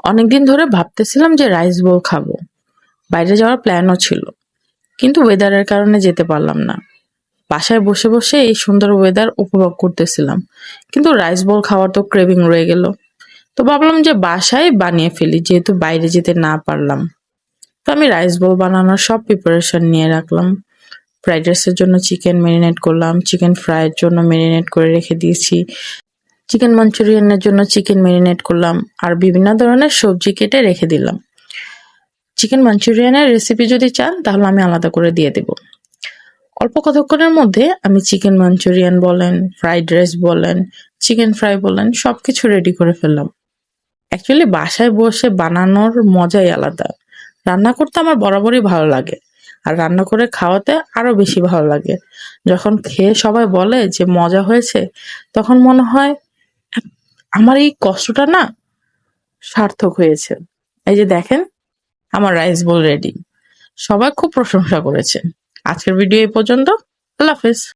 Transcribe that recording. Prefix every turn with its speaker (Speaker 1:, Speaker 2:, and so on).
Speaker 1: অনেকদিন ধরে ভাবতেছিলাম যে রাইস বোল খাবো। বাইরে যাওয়ার প্ল্যানও ছিল, কিন্তু ওয়েদারের কারণে যেতে পারলাম না। বাসায় বসে বসে এই সুন্দর ওয়েদার উপভোগ করতেছিলাম, কিন্তু রাইস বোল খাওয়ার তো ক্রেভিং রয়ে গেল। তো ভাবলাম যে বাসায় বানিয়ে ফেলি, যেহেতু বাইরে যেতে না পারলাম। তো আমি রাইস বোল বানানোর সব প্রিপারেশন নিয়ে রাখলাম। ফ্রাইড রাইসের জন্য চিকেন ম্যারিনেট করলাম, চিকেন ফ্রাইয়ের জন্য ম্যারিনেট করে রেখে দিয়েছি, চিকেন মাঞ্চুরিয়ানের জন্য চিকেন ম্যারিনেট করলাম, আর বিভিন্ন ধরনের সবজি কেটে রেখে দিলাম। চিকেন মাঞ্চুরিয়ানের রেসিপি যদি চান তাহলে আমি আলাদা করে দিয়ে দেব। অল্প কতক্ষণের মধ্যে আমি চিকেন মাঞ্চুরিয়ান বলেন, ফ্রাইড রাইস বলেন, চিকেন ফ্রাই বলেন, সবকিছু রেডি করে ফেললাম। অ্যাকচুয়ালি বাসায় বসে বানানোর মজাই আলাদা। রান্না করতে আমার বরাবরই ভালো লাগে, আর রান্না করে খাওয়াতে আরো বেশি ভালো লাগে। যখন খেয়ে সবাই বলে যে মজা হয়েছে, তখন মনে হয় আমার এই কষ্টটা না সার্থক হয়েছে। এই যে দেখেন, আমার রাইস বোল রেডি। সবাই খুব প্রশংসা করেছে। আজকের ভিডিও এই পর্যন্ত। আল্লাহ হাফেজ।